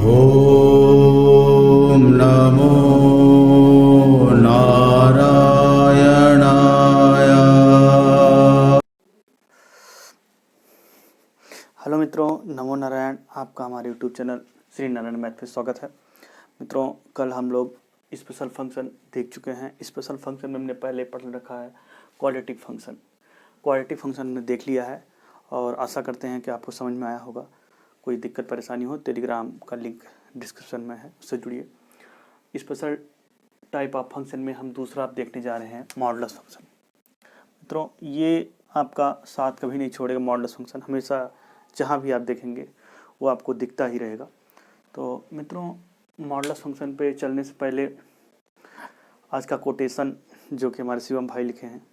ओम नमो नारायणाय। हेलो मित्रों, नमो नारायण। आपका हमारे YouTube channel Shri Narayan math पे स्वागत है। मित्रों, कल हम लोग स्पेशल फंक्शन देख चुके हैं। स्पेशल फंक्शन में हमने पहले पढ़ रखा है क्वाड्रेटिक फंक्शन। क्वाड्रेटिक फंक्शन हमने देख लिया है और आशा करते हैं कि आपको समझ में आया होगा। कोई दिक्कत परेशानी हो, टेलीग्राम का लिंक डिस्क्रिप्शन में है, उससे जुड़िए। स्पेशल टाइप ऑफ फंक्शन में हम दूसरा आप देखने जा रहे हैं मॉडुलस फंक्शन। मित्रों, ये आपका साथ कभी नहीं छोड़ेगा। मॉडुलस फंक्शन हमेशा जहाँ भी आप देखेंगे वो आपको दिखता ही रहेगा। तो मित्रों, मॉडुलस फंक्शन पे चलने से पहले आज का कोटेशन जो कि हमारे शिवम भाई लिखे हैं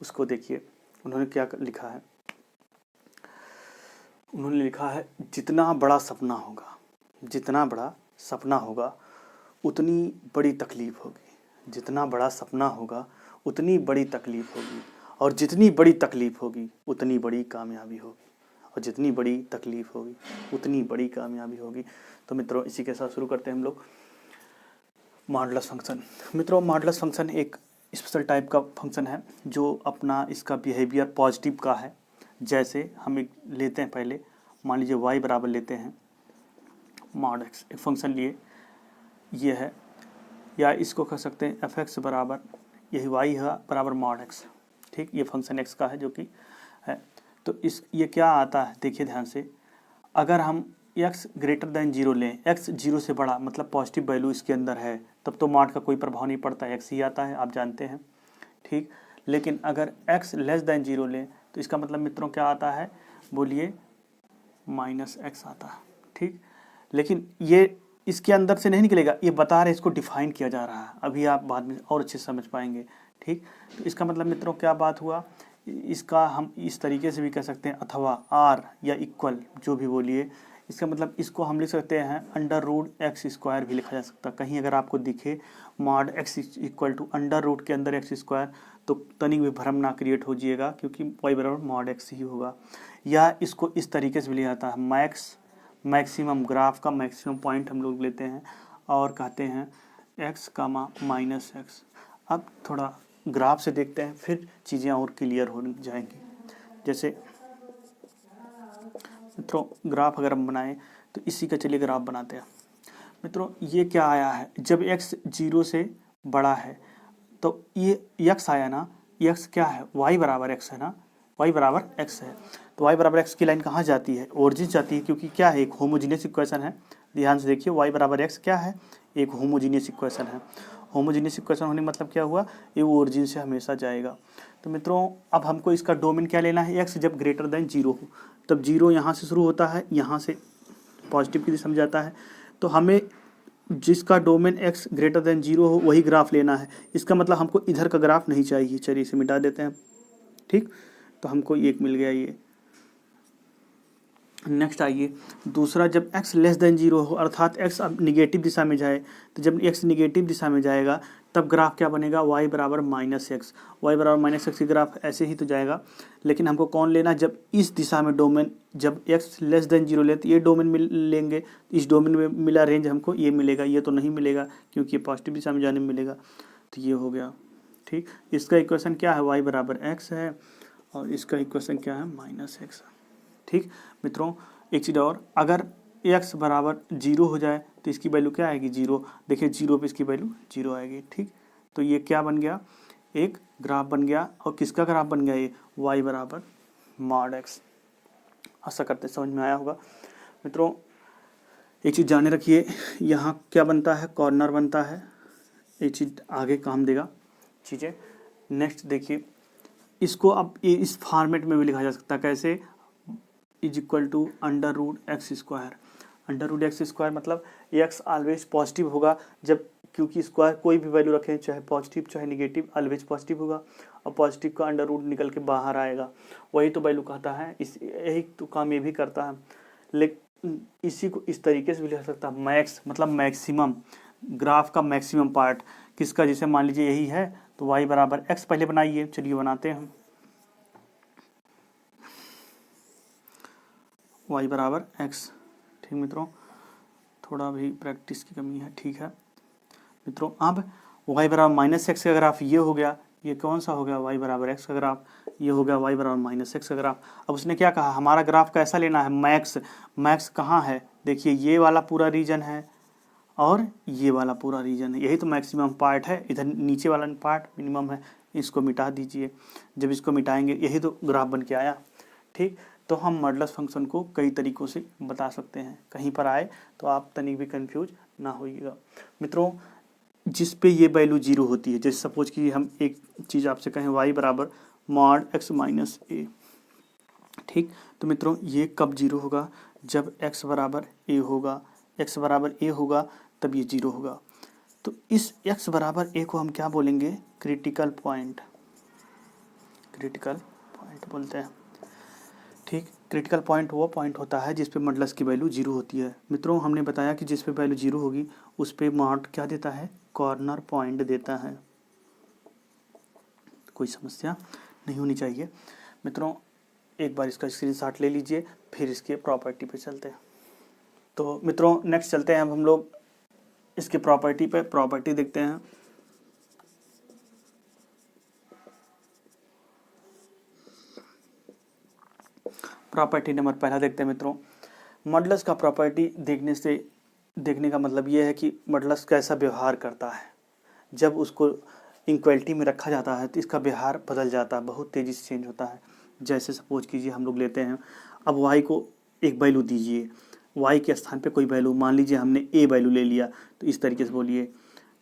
उसको देखिए। उन्होंने क्या लिखा है? उन्होंने लिखा है, जितना बड़ा सपना होगा, जितना बड़ा सपना होगा उतनी बड़ी तकलीफ होगी। जितना बड़ा सपना होगा उतनी बड़ी तकलीफ होगी, और जितनी बड़ी तकलीफ होगी उतनी बड़ी कामयाबी होगी, और जितनी बड़ी तकलीफ होगी उतनी बड़ी कामयाबी होगी। तो मित्रों, इसी के साथ शुरू करते हैं हम लोग मॉडुलस फंक्शन। मित्रों, मॉडुलस फंक्शन एक स्पेशल टाइप का फंक्शन है जो अपना इसका बिहेवियर पॉजिटिव का है। जैसे हम एक लेते हैं, पहले मान लीजिए y बराबर लेते हैं मॉड x, एक फंक्शन लिए ये है, या इसको कह सकते हैं f(x) बराबर यही y है बराबर मॉड x। ठीक, ये फंक्शन x का है जो कि है। तो इस ये क्या आता है, देखिए ध्यान से। अगर हम x ग्रेटर देन 0 लें, x 0 से बड़ा मतलब पॉजिटिव वैल्यू इसके अंदर है, तब तो मॉड का कोई प्रभाव नहीं पड़ता, x ही आता है, आप जानते हैं। ठीक, लेकिन अगर x लेस देन 0 लें तो इसका मतलब मित्रों क्या आता है, बोलिए, -x आता है। ठीक, लेकिन ये इसके अंदर से नहीं निकलेगा, ये बता रहे, इसको डिफाइन किया जा रहा है। अभी आप बाद में और अच्छे से समझ पाएंगे। ठीक, तो इसका मतलब मित्रों क्या बात हुआ, इसका हम इस तरीके से भी कह सकते हैं, अथवा आर या इक्वल जो भी बोलिए। इसका मतलब इसको हम लिख सकते हैं √x² भी लिखा जा सकता है। कहीं अगर आपको दिखे mod x equal to under root के अंदर x², तो तनिक भी भ्रम ना क्रिएट हो जाइएगा, क्योंकि y बराबर मॉड x ही होगा। या इसको इस तरीके से भी लिया जाता है, मैक्सिमम ग्राफ का मैक्सिमम पॉइंट हम लोग लेते हैं और कहते हैं x, -x। अब थोड़ा ग्राफ से देखते हैं, फिर चीज़ें और क्लियर हो जाएंगी। जैसे मित्रों, ग्राफ अगर हम बनाएं तो इसी का चलिए ग्राफ बनाते हैं। मित्रों, ये क्या आया है, जब x 0 से बड़ा है तो ये x आया ना, x क्या है, y बराबर x है ना, y बराबर x है। तो y बराबर x की लाइन कहाँ जाती है, ओरिजिन जाती है, क्योंकि क्या है, एक होमोजीनियस इक्वेशन है। ध्यान से देखिए, y बराबर x क्या है, एक होमोजीनियस इक्वेशन है। होमोजीनियस इक्वेशन होने मतलब क्या हुआ, ये ओरिजिन से हमेशा जाएगा। तो मित्रों, अब हमको इसका डोमेन क्या लेना है, x जब ग्रेटर देन 0 हो, तब 0 यहाँ से शुरू होता है, यहाँ से पॉजिटिव की दिशा में जाता है। तो हमें जिसका डोमेन x ग्रेटर देन 0 हो वही ग्राफ लेना है। इसका मतलब हमको इधर का ग्राफ नहीं चाहिए। चलिए इसे मिटा देते हैं। ठीक, तो हमको एक मिल गया ये। नेक्स्ट आइए दूसरा, जब x लेस देन 0 हो, अर्थात x अब निगेटिव दिशा में जाए, तो जब x निगेटिव दिशा में जाएगा तब ग्राफ क्या बनेगा, y बराबर -x। y बराबर -x की ग्राफ ऐसे ही तो जाएगा, लेकिन हमको कौन लेना, जब इस दिशा में डोमेन, जब x लेस देन 0 ले तो ये डोमेन लेंगे। इस डोमेन में मिला रेंज हमको ये मिलेगा, ये तो नहीं मिलेगा क्योंकि ये पॉजिटिव दिशा में जाने में मिलेगा। तो ये हो गया। ठीक, इसका इक्वेशन क्या है, y बराबर x है, और इसका इक्वेशन क्या है, -x। ठीक मित्रों, एक चीज़ और, अगर x बराबर 0 हो जाए तो इसकी वैल्यू क्या आएगी, 0। देखिए 0 पे इसकी वैल्यू 0 आएगी। ठीक, तो ये क्या बन गया, एक ग्राफ बन गया। और किसका ग्राफ बन गया, ये y बराबर मॉड x। आशा करते समझ में आया होगा। मित्रों, एक चीज़ जाने रखिए, यहाँ क्या बनता है, कॉर्नर बनता है। एक चीज़ आगे काम देगा चीज़ें। नेक्स्ट देखिए, इसको अब इस फॉर्मेट में भी लिखा जा सकता है, कैसे, is equal to √x²। √x² मतलब x ऑलवेज पॉजिटिव होगा, जब, क्योंकि स्क्वायर कोई भी वैल्यू रखें, चाहे पॉजिटिव चाहे निगेटिव, ऑलवेज पॉजिटिव होगा, और पॉजिटिव का अंडर रूट निकल के बाहर आएगा। वही तो वैल्यू कहता है, इस यही तो काम ये भी करता है। लेकिन इसी को इस तरीके से भी लिख सकता है, मैक्स मतलब मैक्सिमम, ग्राफ का मैक्सिमम पार्ट किसका, जैसे मान लीजिए यही है, तो y बराबर x पहले बनाइए। चलिए बनाते हैं, y बराबर x। ठीक मित्रों, थोड़ा भी प्रैक्टिस की कमी है, ठीक है मित्रों। अब y बराबर माइनस एक्स का ग्राफ ये हो गया, ये कौन सा हो गया, y बराबर एक्स का ग्राफ, ये हो गया y बराबर माइनस एक्स का ग्राफ। अब उसने क्या कहा, हमारा ग्राफ कैसा लेना है, मैक्स। मैक्स कहाँ है, देखिए ये वाला पूरा रीजन है और ये वाला पूरा रीजन है, यही तो मैक्सिमम पार्ट है। इधर नीचे वाला पार्ट मिनिमम है, इसको मिटा दीजिए। जब इसको मिटाएंगे यही तो ग्राफ बन के आया, ठीक। तो हम मॉडुलस फंक्शन को कई तरीक़ों से बता सकते हैं, कहीं पर आए तो आप तनिक भी कंफ्यूज ना होइएगा मित्रों। जिस पे ये वैल्यू जीरो होती है, जैसे सपोज कि हम एक चीज़ आपसे कहें y बराबर मॉड x माइनस ए, ठीक। तो मित्रों ये कब जीरो होगा, जब x बराबर a होगा, x बराबर a होगा तब ये जीरो होगा। तो इस x बराबर a को हम क्या बोलेंगे, क्रिटिकल पॉइंट, क्रिटिकल पॉइंट बोलते हैं, ठीक। क्रिटिकल पॉइंट वो पॉइंट होता है जिस पे मॉडुलस की वैल्यू जीरो होती है। मित्रों हमने बताया कि जिस पे वैल्यू जीरो होगी उस पे मॉड क्या देता है, कॉर्नर पॉइंट देता है। कोई समस्या नहीं होनी चाहिए मित्रों। एक बार इसका स्क्रीनशॉट ले लीजिए, फिर इसके प्रॉपर्टी पे चलते हैं। तो मित्रों नेक्स्ट चलते हैं, अब हम लोग इसके प्रॉपर्टी पे, प्रॉपर्टी देखते हैं। प्रॉपर्टी नंबर पहला देखते हैं मित्रों। मॉडुलस का प्रॉपर्टी देखने का मतलब ये है कि मॉडुलस कैसा व्यवहार करता है। जब उसको इक्वलिटी में रखा जाता है तो इसका व्यवहार बदल जाता है, बहुत तेज़ी से चेंज होता है। जैसे सपोज कीजिए हम लोग लेते हैं, अब y को एक वैल्यू दीजिए, y के स्थान पे कोई वैल्यू, मान लीजिए हमने a वैल्यू ले लिया, तो इस तरीके से बोलिए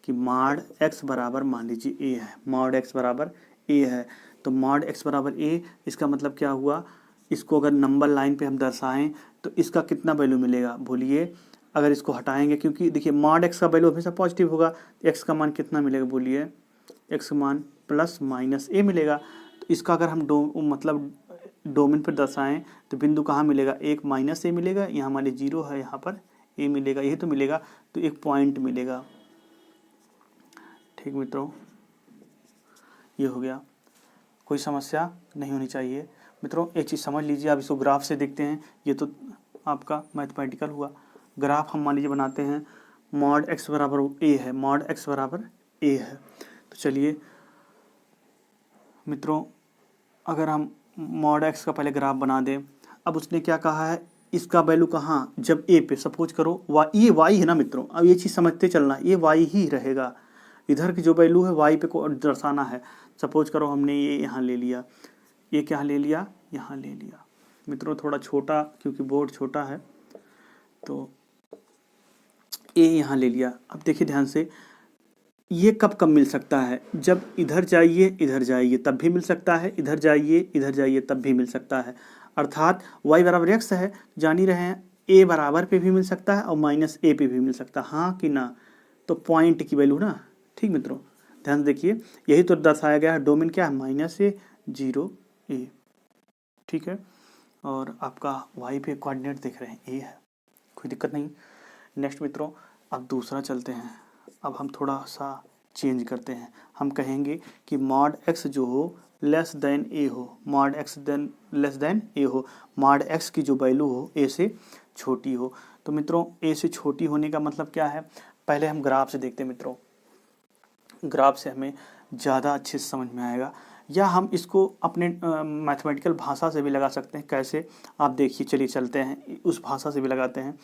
कि मॉड x बराबर, मान लीजिए a है, मॉड x बराबर a है। तो मॉड x बराबर a, इसका मतलब क्या हुआ, इसको अगर नंबर लाइन पे हम दर्शाएं तो इसका कितना वैल्यू मिलेगा, बोलिए। अगर इसको हटाएंगे, क्योंकि देखिए मॉड x का वैल्यू हमेशा पॉजिटिव होगा, x का मान कितना मिलेगा, बोलिए x का मान प्लस माइनस a मिलेगा। तो इसका अगर हम मतलब डोमेन पर दर्शाएं तो बिंदु कहाँ मिलेगा, एक माइनस a मिलेगा, यहाँ हमारे जीरो है, यहाँ पर a मिलेगा, यही तो मिलेगा, तो एक पॉइंट मिलेगा, ठीक मित्रों। ये हो गया, कोई समस्या नहीं होनी चाहिए मित्रों। एक चीज़ समझ लीजिए, आप इसको ग्राफ से देखते हैं, ये तो आपका मैथमेटिकल हुआ। ग्राफ हम मान लीजिए बनाते हैं, मॉड x बराबर a है, मॉड x बराबर a है। तो चलिए मित्रों, अगर हम मॉड x का पहले ग्राफ बना दें, अब उसने क्या कहा है, इसका वैल्यू कहाँ, जब a पे, सपोज करो ये y है ना मित्रों, अब ये चीज़ समझते चलना, ये y ही रहेगा, इधर की जो वैल्यू है y पे को दर्शाना है। सपोज करो हमने ये यहाँ ले लिया, ये क्या ले लिया, यहाँ ले लिया मित्रों, थोड़ा छोटा क्योंकि बोर्ड छोटा है, तो ये यहाँ ले लिया। अब देखिए ध्यान से, ये कब कब मिल सकता है, जब इधर जाइए तब भी मिल सकता है, इधर जाइए तब भी मिल सकता है। अर्थात y बराबर x है, जान ही रहे हैं, a बराबर पे भी मिल सकता है और माइनस a पे भी मिल सकता है, हाँ कि ना। तो पॉइंट की वैल्यू ना, ठीक मित्रों, ध्यान से देखिए, यही तो दर्शाया गया है। डोमेन क्या है, माइनस a 0 a, ठीक है। और आपका y पे कोऑर्डिनेट देख रहे हैं a है, कोई दिक्कत नहीं। नेक्स्ट मित्रों, अब दूसरा चलते हैं। अब हम थोड़ा सा चेंज करते हैं, हम कहेंगे कि मॉड x जो हो लेस देन a हो, mod x less than a हो, मॉड x की जो वैल्यू हो a से छोटी हो। तो मित्रों a से छोटी होने का मतलब क्या है, पहले हम ग्राफ से देखते हैं मित्रों, ग्राफ से हमें ज़्यादा अच्छे से समझ में आएगा, या हम इसको अपने मैथमेटिकल भाषा से भी लगा सकते हैं। कैसे, आप देखिए, चलिए चलते हैं, उस भाषा से भी लगाते हैं।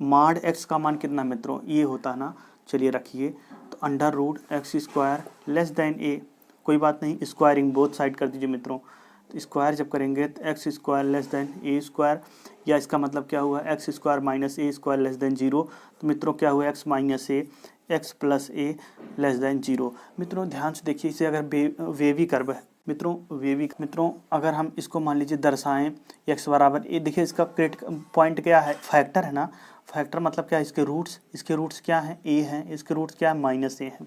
मॉड x का मान कितना मित्रों, ये होता है ना, चलिए रखिए, तो under root x square less than a, कोई बात नहीं, स्क्वायरिंग बोथ साइड कर दीजिए मित्रों। तो स्क्वायर जब करेंगे तो x square less than a square, या इसका मतलब क्या हुआ, x square minus a square less then 0। तो मित्रों क्या हुआ, x minus a, x plus a less than 0। मित्रों ध्यान से देखिए, इसे अगर वेवी कर्व है मित्रों, अगर हम इसको मान लीजिए दर्शाएं x बराबर a, देखिए इसका पॉइंट क्या है, फैक्टर है ना, फैक्टर मतलब क्या है, इसके रूट्स क्या हैं, a हैं, इसके रूट्स क्या है, माइनस a हैं।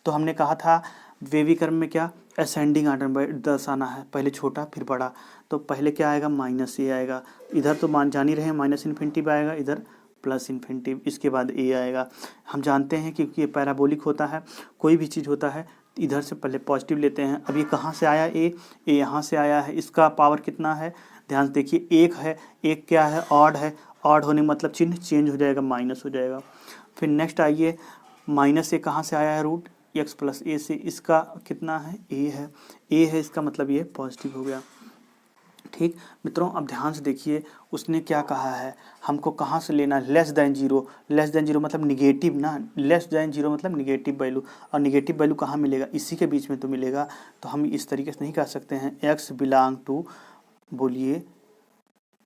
तो हमने कहा था वेवी कर्व में क्या, असेंडिंग आर्डर में दर्शाना है, पहले छोटा फिर बड़ा। तो पहले क्या आएगा, माइनस a आएगा, इधर तो मान जान ही रहे हैं माइनस इन्फिनिटी पे आएगा, इधर प्लस इन्फिनिटी, इसके बाद a आएगा। हम जानते हैं क्योंकि ये पैराबोलिक होता है, कोई भी चीज़ होता है इधर से पहले पॉजिटिव लेते हैं। अब ये कहाँ से आया, a यहाँ से आया है, इसका पावर कितना है, ध्यान से देखिए, एक है, एक क्या है, ऑड है, ऑड होने मतलब चिन्ह चेंज हो जाएगा, माइनस हो जाएगा। फिर नेक्स्ट आइए, माइनस ए कहाँ से आया है, रूट एक्स प्लस ए से, इसका कितना है, ए है, ए है, इसका मतलब ये पॉजिटिव हो गया। ठीक मित्रों, अब ध्यान से देखिए उसने क्या कहा है, हमको कहाँ से लेना है, less than zero. Less than zero मतलब निगेटिव ना, लेस देन जीरो मतलब निगेटिव वैल्यू, और निगेटिव वैल्यू कहाँ मिलेगा, इसी के बीच में तो मिलेगा। तो हम इस तरीके से नहीं कह सकते हैं एक्स बिलोंग टू, बोलिए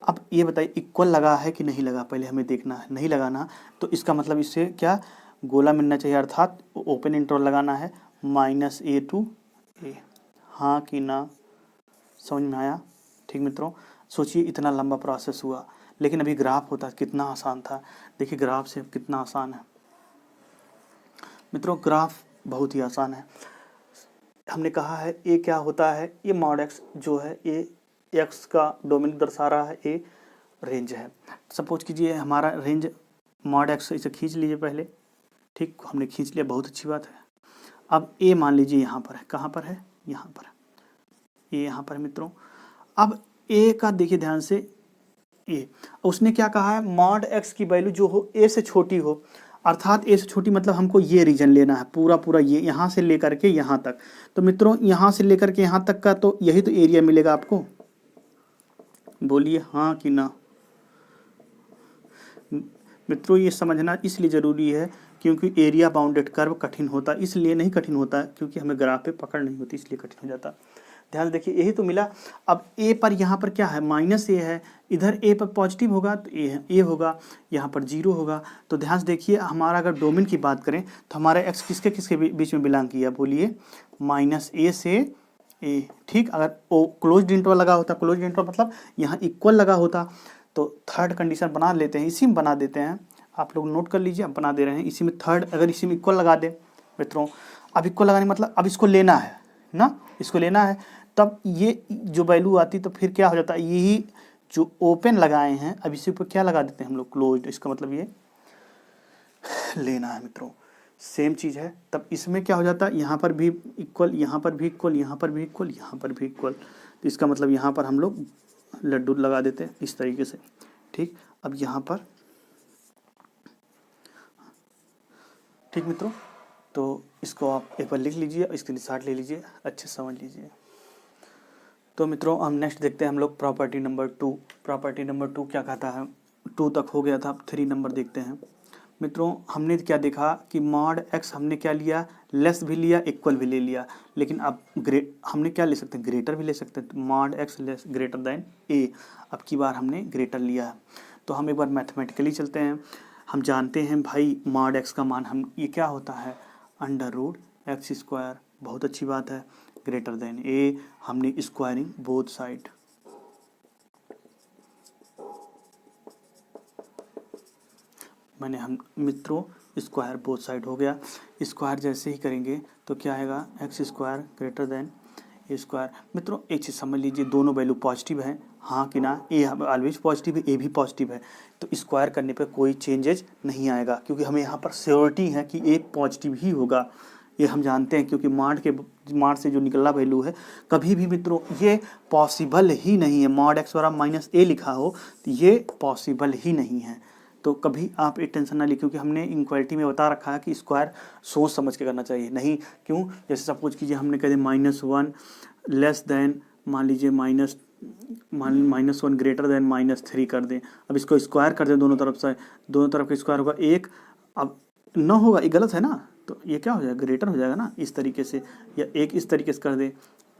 अब ये बताइए इक्वल लगा है कि नहीं लगा, पहले हमें देखना है, नहीं लगाना तो इसका मतलब इससे क्या गोला मिलना चाहिए, अर्थात ओपन इंटरवल लगाना है माइनस ए टू ए, हाँ कि ना, समझ में आया। ठीक मित्रों, सोचिए इतना लंबा प्रोसेस हुआ, लेकिन अभी ग्राफ होता कितना आसान था, देखिए ग्राफ से कितना आसान है मित्रों, ग्राफ बहुत ही आसान है। हमने कहा है ए क्या होता है, ये मॉड एक्स जो है, ए एक्स का डोमेन दर्शा रहा है, ए रेंज है। सपोज कीजिए हमारा रेंज मॉड एक्स, इसे खींच लीजिए पहले, ठीक हमने खींच लिया, बहुत अच्छी बात है। अब ए मान लीजिए यहाँ पर है, कहाँ पर है, यहाँ पर, ए यहाँ पर है मित्रों। अब ए का देखिए ध्यान से, ए उसने क्या कहा है, मॉड एक्स की वैल्यू जो हो ए से छोटी हो, अर्थात ए से छोटी मतलब हमको ये रीजन लेना है, पूरा पूरा ये यहाँ से लेकर के यहाँ तक। तो मित्रों यहाँ से लेकर के यहाँ तक का तो यही तो एरिया मिलेगा आपको, बोलिए हाँ कि ना। मित्रों ये समझना इसलिए ज़रूरी है क्योंकि एरिया बाउंडेड कर्व कठिन होता है, इसलिए नहीं कठिन होता है क्योंकि हमें ग्राफ पे पकड़ नहीं होती, इसलिए कठिन हो जाता। ध्यान से देखिए यही तो मिला। अब ए पर यहाँ पर क्या है, माइनस ए है, इधर ए पर पॉजिटिव होगा तो ए है, ए होगा, यहाँ पर जीरो होगा। तो ध्यान से देखिए हमारा अगर डोमेन की बात करें तो हमारा एक्स किसके किसके बीच में बिलोंग किया, बोलिए माइनस ए से ए। ठीक, अगर ओ क्लोज्ड इंटरवल लगा होता, क्लोज्ड इंटरवल मतलब यहाँ इक्वल लगा होता, तो थर्ड कंडीशन बना लेते हैं, इसी में बना देते हैं, आप लोग नोट कर लीजिए, हम बना दे रहे हैं इसी में थर्ड, अगर इसी में इक्वल लगा दे मित्रों। अब इक्वल लगाने मतलब अब इसको लेना है ना, इसको लेना है, तब ये जो वैल्यू आती तो फिर क्या हो जाता है, यही जो ओपन लगाए हैं अब इसी पर क्या लगा देते हैं हम लोग, क्लोज्ड, इसका मतलब ये लेना है मित्रों। सेम चीज़ है, तब इसमें क्या हो जाता है, यहाँ पर भी इक्वल, यहाँ पर भी इक्वल, यहाँ पर भी इक्वल, यहाँ पर भी इक्वल, तो इसका मतलब यहाँ पर हम लोग लड्डू लगा देते हैं इस तरीके से। ठीक, अब यहाँ पर ठीक मित्रों, तो इसको आप एक बार लिख लीजिए, इसके निशान ले लीजिए, अच्छे समझ लीजिए। तो मित्रों हम नेक्स्ट देखते हैं हम लोग प्रॉपर्टी नंबर 2। प्रॉपर्टी नंबर 2 क्या कहता है, 2 तक हो गया था, अब 3 नंबर देखते हैं। मित्रों हमने क्या देखा कि मॉड एक्स हमने क्या लिया, लेस भी लिया, इक्वल भी ले लिया, लेकिन अब हमने क्या ले सकते हैं, ग्रेटर भी ले सकते हैं। Mod x less greater than a, अब की बार हमने ग्रेटर लिया है। तो हम एक बार मैथमेटिकली चलते हैं। हम जानते हैं भाई मॉड एक्स का मान हम ये क्या होता है, अंडर रूट एक्स स्क्वायर, बहुत अच्छी बात है, ग्रेटर देन ए, हमने स्क्वायरिंग बोथ साइड। मैंने हम मित्रों स्क्वायर बोथ साइड हो गया, स्क्वायर जैसे ही करेंगे तो क्या आएगा, एक्स स्क्वायर ग्रेटर देन ए स्क्वायर। मित्रों एक चीज़ समझ लीजिए, दोनों वैल्यू पॉजिटिव हैं, हाँ कि ना, ए ऑलवेज पॉजिटिव है, ए भी पॉजिटिव है, तो स्क्वायर करने पे कोई चेंजेज नहीं आएगा क्योंकि हमें यहाँ पर श्योरिटी है कि ए पॉजिटिव ही होगा, ये हम जानते हैं क्योंकि माड से जो निकला वैल्यू है कभी भी मित्रों ये पॉसिबल ही नहीं है, मॉड एक्स बराबर माइनस ए लिखा हो तो ये पॉसिबल ही नहीं है। तो कभी आप एक टेंशन ना ली क्योंकि हमने इनक्वालिटी में बता रखा है कि स्क्वायर सोच समझ के करना चाहिए, नहीं क्यों, जैसे सपोज कीजिए हमने कह दिया -1 लेस देन, मान लीजिए -1 ग्रेटर देन -3 कर दें, अब इसको स्क्वायर कर दें दोनों तरफ से, दोनों तरफ का स्क्वायर होगा 1, अब न होगा, ये गलत है ना, तो ये क्या हो जाएगा, ग्रेटर हो जाएगा ना, इस तरीके से, या एक इस तरीके से कर दें,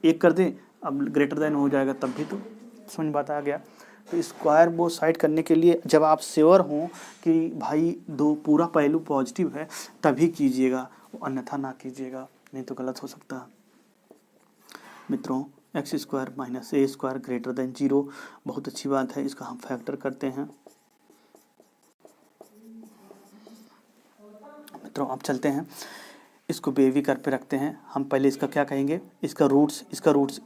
एक कर दें, अब ग्रेटर देन हो जाएगा, तब भी तो समझ बात आ गया। तो स्क्वायर बोथ साइड करने के लिए जब आप श्योर हों कि भाई दो पूरा पहलू पॉजिटिव है तभी कीजिएगा, अन्यथा ना कीजिएगा, नहीं तो गलत हो सकता है। मित्रों एक्स स्क्वायर माइनस ए स्क्वायर ग्रेटर देन 0, बहुत अच्छी बात है, इसका हम फैक्टर करते हैं। मित्रों अब चलते हैं, इसको बेबी कर पे रखते हैं। हम पहले इसका क्या कहेंगे, इसका रूट्स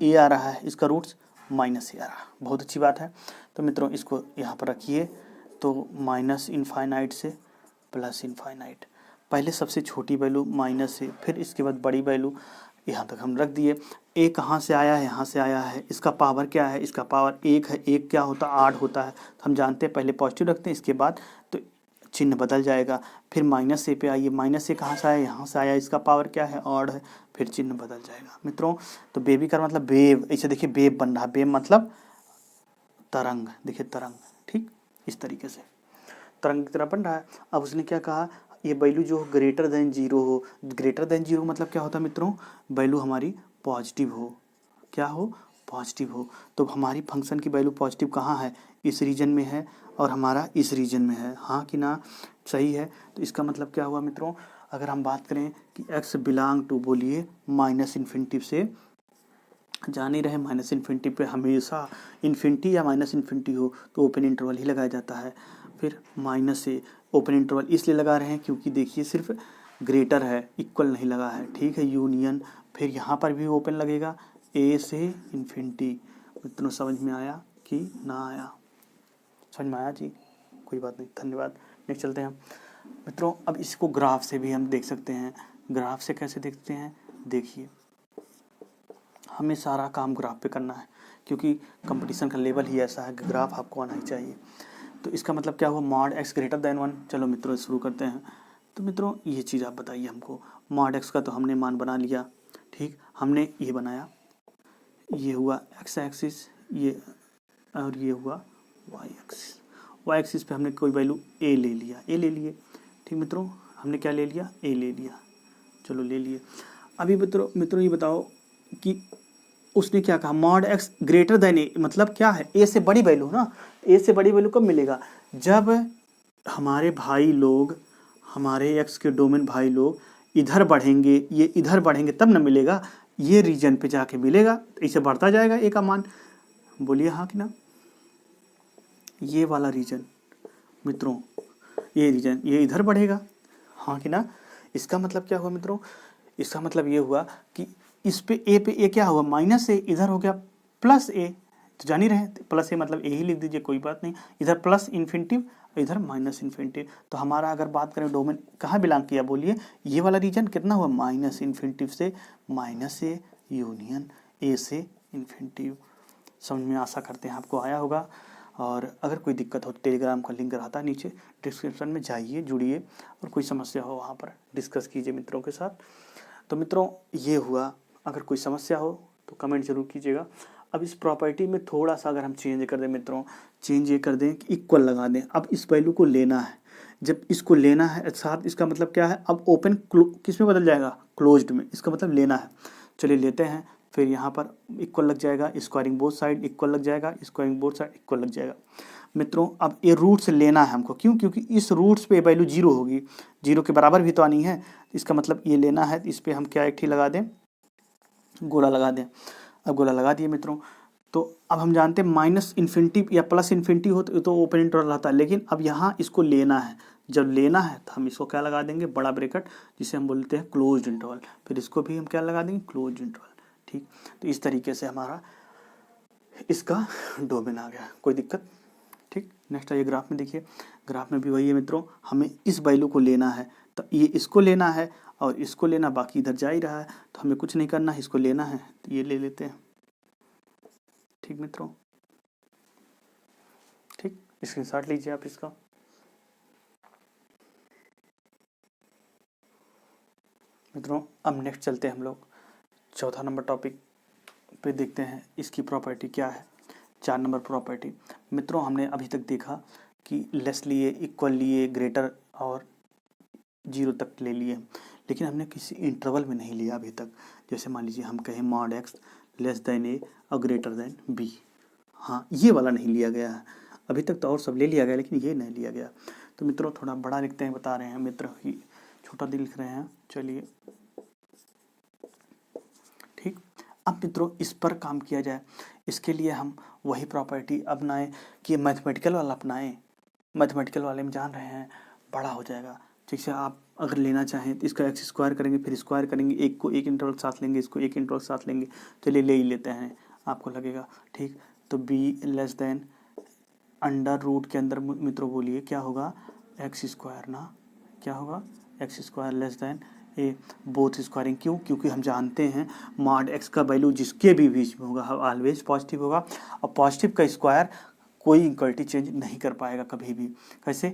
ए आ रहा है, इसका रूट्स माइनस ए आ रहा है, बहुत अच्छी बात है। तो मित्रों इसको यहाँ पर रखिए, तो माइनस इनफाइनाइट से प्लस इनफाइनाइट, पहले सबसे छोटी वैल्यू माइनस से, फिर इसके बाद बड़ी वैल्यू यहाँ तक हम रख दिए। ए कहाँ से आया है, यहाँ से आया है, इसका पावर क्या है, इसका पावर 1 है, 1 क्या होता है 8 होता है, तो हम जानते हैं पहले पॉजिटिव रखते हैं, इसके बाद तो चिन्ह बदल जाएगा। फिर माइनस ए पे आइए, माइनस ए कहाँ से आया, यहाँ से आया, इसका पावर क्या है ऑड है, फिर चिन्ह बदल जाएगा मित्रों। तो बेबी का मतलब वेव, ऐसे देखिए वेव बन रहा है, वेव मतलब तरंग, देखिए तरंग, ठीक इस तरीके से तरंग की तरह बन रहा है। अब उसने क्या कहा, ये वैल्यू जो ग्रेटर देन जीरो हो, ग्रेटर देन जीरो मतलब क्या होता है मित्रों, वैल्यू हमारी पॉजिटिव हो, क्या हो पॉजिटिव हो। तो हमारी फंक्शन की वैल्यू पॉजिटिव कहाँ है, इस रीजन में है और हमारा इस रीजन में है, हाँ कि ना, सही है। तो इसका मतलब क्या हुआ मित्रों, अगर हम बात करें कि x बिलोंग टू, बोलिए माइनस इन्फिनिटी से, जान ही रहे माइनस इन्फिनिटी पे हमेशा इन्फिनिटी या माइनस इन्फिनिटी हो तो ओपन इंटरवल ही लगाया जाता है। फिर माइनस से ओपन इंटरवल इसलिए लगा रहे हैं क्योंकि देखिए सिर्फ ग्रेटर है, इक्वल नहीं लगा है, ठीक है, यूनियन। फिर यहाँ पर भी ओपन लगेगा, ए से इन्फिनिटी। मित्रों समझ में आया कि ना आया, समझ में आया जी, कोई बात नहीं, धन्यवाद। नेक्स्ट चलते हैं मित्रों। अब इसको ग्राफ से भी हम देख सकते हैं। ग्राफ से कैसे देखते हैं, देखिए हमें सारा काम ग्राफ पे करना है क्योंकि कंपटीशन का लेवल ही ऐसा है कि ग्राफ आपको आना ही चाहिए। तो इसका मतलब क्या हुआ, मॉड एक्स ग्रेटर देन 1। चलो मित्रों शुरू करते हैं। तो मित्रों ये चीज़ आप बताइए हमको, मॉड एक्स का तो हमने मान बना लिया, ठीक, हमने ये बनाया, ये हुआ एक्स एक्सिस, ये और ये हुआ वाई एक्सिस। वाई एक्सिस पे हमने कोई वैल्यू ए ले लिया, ए ले लिए, ठीक मित्रों, हमने क्या ले लिया, ए ले लिया, चलो ले लिए। अभी मित्रों ये बताओ कि उसने क्या कहा, मॉड एक्स ग्रेटर देन ए, मतलब क्या है, ए से बड़ी वैल्यू ना, ए से बड़ी वैल्यू कब मिलेगा, जब हमारे भाई लोग, हमारे एक्स के डोमेन भाई लोग इधर बढ़ेंगे, ये इधर बढ़ेंगे तब ना मिलेगा, ये रीजन पे जाके मिलेगा, इसे बढ़ता जाएगा ए का मान, बोलिए हाँ कि ना। ये वाला रीजन मित्रों, ये रीजन ये इधर बढ़ेगा, हाँ कि ना। इसका मतलब क्या हुआ मित्रों, इसका मतलब ये हुआ कि इस पे ए क्या हुआ, माइनस ए, इधर हो गया प्लस ए, तो जान ही रहे प्लस ए मतलब ए ही लिख दीजिए, कोई बात नहीं, इधर प्लस इन्फिनिटिव इधर माइनस इन्फिनिटिव। तो हमारा अगर बात करें डोमेन कहाँ बिलोंग किया, बोलिए ये वाला रीजन कितना हुआ, माइनस इन्फिनिटिव से माइनस ए यूनियन ए से इन्फिनिटिव। समझ में आशा करते हैं आपको आया होगा। और अगर कोई दिक्कत हो तो टेलीग्राम का लिंक रहता है नीचे डिस्क्रिप्शन में, जाइए जुड़िए और कोई समस्या हो वहाँ पर डिस्कस कीजिए मित्रों के साथ। तो मित्रों ये हुआ, अगर कोई समस्या हो तो कमेंट जरूर कीजिएगा। अब इस प्रॉपर्टी में थोड़ा सा अगर हम चेंज कर दें मित्रों, चेंज ये कर दें कि इक्वल लगा दें। अब इस वैल्यू को लेना है, जब इसको लेना है साथ, इसका मतलब क्या है, अब ओपन किस में बदल जाएगा, क्लोज्ड में, इसका मतलब लेना है। चलिए लेते हैं, फिर यहाँ पर इक्वल लग जाएगा, स्क्वायरिंग बोथ साइड इक्वल लग जाएगा, स्क्वायरिंग बोथ साइड इक्वल लग जाएगा। मित्रों अब ये रूट्स लेना है हमको, क्यों, क्योंकि इस रूट्स पे वैल्यू जीरो होगी, जीरो के बराबर भी तो आनी है, इसका मतलब ये लेना है। इस पर हम क्या एक ही लगा दें, गोला लगा दें। अब गोला लगा दिए मित्रों, तो अब हम जानते हैं माइनस इन्फिनिटी या प्लस इन्फिनिटी हो तो ओपन इंटरवल रहता है, लेकिन अब यहाँ इसको लेना है, जब लेना है तो हम इसको क्या लगा देंगे, बड़ा ब्रैकेट, जिसे हम बोलते हैं क्लोज्ड इंटरवल, फिर इसको भी हम क्या लगा देंगे, क्लोज्ड इंटरवल, ठीक। तो इस तरीके से हमारा इसका डोमेन आ गया, कोई दिक्कत, ठीक। नेक्स्ट आइए ग्राफ में, देखिए ग्राफ में भी वही है मित्रों, हमें इस वैल्यू को लेना है, तो ये इसको लेना है और इसको लेना, बाकी इधर जा ही रहा है तो हमें कुछ नहीं करना है, इसको लेना है तो ये ले लेते हैं, ठीक मित्रों, ठीक, स्क्रीनशॉट लीजिए आप इसका। मित्रों अब नेक्स्ट चलते हैं हम लोग चौथा नंबर टॉपिक पे, देखते हैं इसकी प्रॉपर्टी क्या है। 4 नंबर प्रॉपर्टी मित्रों, हमने अभी तक देखा कि लेस लिए, इक्वल लिए, ग्रेटर और जीरो तक ले लिए, लेकिन हमने किसी इंटरवल में नहीं लिया अभी तक। जैसे मान लीजिए हम कहें मॉड एक्स लेस देन ए और ग्रेटर देन बी, हाँ ये वाला नहीं लिया गया है अभी तक, तो और सब ले लिया गया लेकिन ये नहीं लिया गया। तो मित्रों थोड़ा बड़ा लिखते हैं, बता रहे हैं मित्र कि छोटा दिल लिख रहे हैं, चलिए ठीक। अब मित्रों इस पर काम किया जाए, इसके लिए हम वही प्रॉपर्टी अपनाएं कि मैथमेटिकल वाला अपनाएं। मैथमेटिकल वाले में जान रहे हैं बड़ा हो जाएगा, ठीक है। आप अगर लेना चाहें तो इसका एक्स स्क्वायर करेंगे, फिर स्क्वायर करेंगे, एक को एक इंटरवल साथ लेंगे, इसको एक इंटरवल साथ लेंगे, चलिए ले ही लेते हैं, आपको लगेगा ठीक। तो b less than under root के अंदर मित्रों बोलिए क्या होगा, एक्स स्क्वायर ना, क्या होगा, x square less then A both squaring. क्यों? क्योंकि हम जानते हैं मॉड एक्स का वैल्यू जिसके भी बीच में होगा ऑलवेज पॉजिटिव होगा, और पॉजिटिव का स्क्वायर कोई इक्वलिटी चेंज नहीं कर पाएगा कभी भी। कैसे?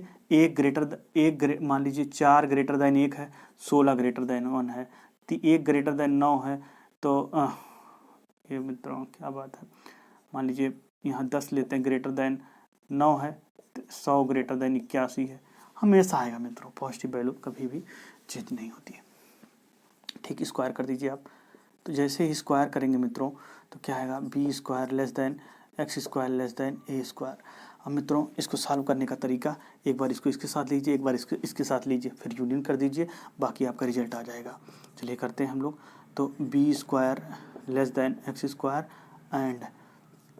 मान लीजिए 4 ग्रेटर दैन 1 है, 16 ग्रेटर दैन 1 है, 1 ग्रेटर दैन 9 है, तो ये मित्रों क्या बात है, मान लीजिए यहाँ 10 लेते हैं, ग्रेटर दैन 9 है, 100 ग्रेटर दैन 81 है, हमेशा आएगा मित्रों, पॉजिटिव वैल्यू कभी भी चेंज नहीं होती है। ठीक, स्क्वायर कर दीजिए आप। तो जैसे ही स्क्वायर करेंगे मित्रों तो क्या आएगा, b square less than x square less than a square. अब मित्रों इसको सॉल्व करने का तरीका, एक बार इसको इसके साथ लीजिए, एक बार इसके साथ लीजिए, फिर यूनियन कर दीजिए, बाकी आपका रिजल्ट आ जाएगा। चलिए करते हैं हम लोग। तो b square less than x square and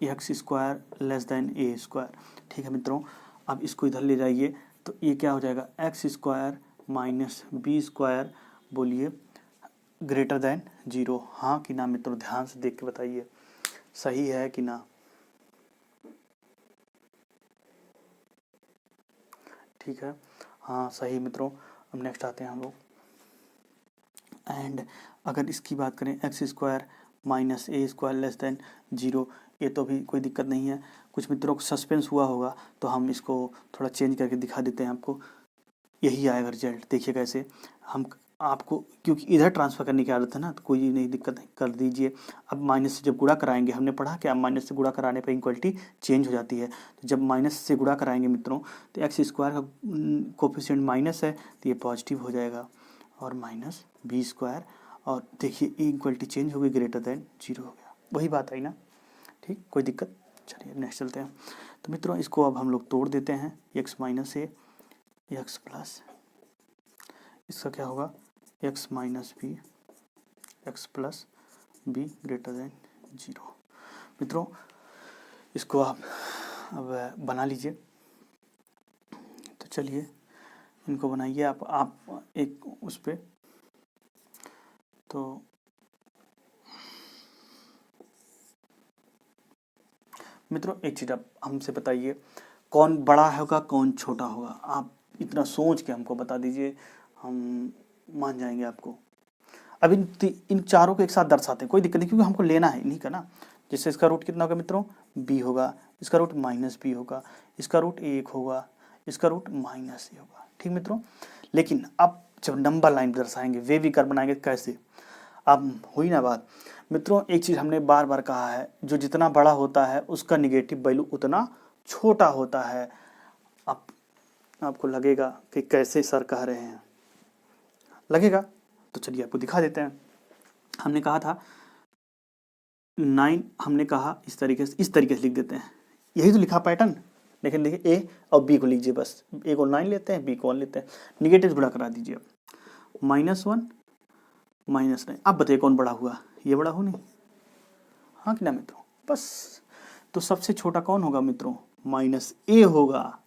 x square less than a square. ठीक है मित्रों, अब इसको इधर ले जाइए तो ये क्या हो जाएगा, x square minus b square, बोलिए ग्रेटर दैन 0। हाँ कि ना मित्रों? ध्यान से देख के बताइए सही है कि ना। ठीक है, हाँ सही मित्रों। अब नेक्स्ट आते हैं हम लोग, एंड अगर इसकी बात करें एक्स स्क्वायर माइनस ए स्क्वायर लेस दैन 0, ये तो भी कोई दिक्कत नहीं है। कुछ मित्रों को सस्पेंस हुआ होगा तो हम इसको थोड़ा चेंज करके दिखा देते हैं आपको, यही आएगा रिजल्ट। देखिए कैसे हम आपको, क्योंकि इधर ट्रांसफ़र करने की आदत है ना, तो कोई नहीं दिक्कत नहीं, कर दीजिए। अब माइनस से जब गुणा कराएंगे, हमने पढ़ा कि अब माइनस से गुणा कराने पर इक्वलिटी चेंज हो जाती है। तो जब माइनस से गुणा कराएंगे मित्रों तो एक्स स्क्वायर का कोफिशिएंट माइनस है तो ये पॉजिटिव हो जाएगा, और माइनस बी स्क्वायर, और देखिए इक्वलिटी चेंज हो गई, ग्रेटर दैन 0 हो गया। वही बात आई ना? ठीक, कोई दिक्कत? चलिए नेक्स्ट चलते हैं। तो मित्रों इसको अब हम लोग तोड़ देते हैं, x minus a x plus, इसका क्या होगा, x minus b x plus b greater than 0। मित्रों इसको आप अब बना लीजिए। तो चलिए इनको बनाइए आप एक उस पर। तो मित्रों एक चीज़ आप हमसे बताइए, कौन बड़ा होगा कौन छोटा होगा? आप इतना सोच के हमको बता दीजिए, हम मान जाएंगे आपको। अब इन चारों को एक साथ दर्शाते हैं, कोई दिक्कत नहीं, क्योंकि हमको लेना है इन्हीं का ना। जैसे इसका रूट कितना होगा मित्रों, b होगा, इसका रूट माइनस बी होगा, इसका रूट 1 होगा, इसका रूट माइनस ए होगा। ठीक मित्रों, लेकिन अब जब नंबर लाइन दर्शाएंगे, वे भी कर बनाएंगे कैसे? अब हुई ना बात मित्रों, एक चीज़ हमने बार बार कहा है, जो जितना बड़ा होता है उसका निगेटिव वैल्यू उतना छोटा होता है। अब आपको लगेगा कि कैसे सर कह रहे हैं, लगेगा तो चलिए आपको दिखा देते हैं। हमने कहा था 9, हमने कहा इस तरीके से लिख देते हैं, यही तो लिखा पैटर्न। लेकिन देखिए ए और बी को लीजिए, बस ए को 9 लेते हैं, बी को 1 लेते हैं, निगेटिव गुणा करा दीजिए। -1 -9, अब बताइए कौन बड़ा हुआ? ये बड़ा हो नहीं? हाँ कि ना मित्रों? बस तो सबसे छोटा कौन होगा मित्रों? -a होगा,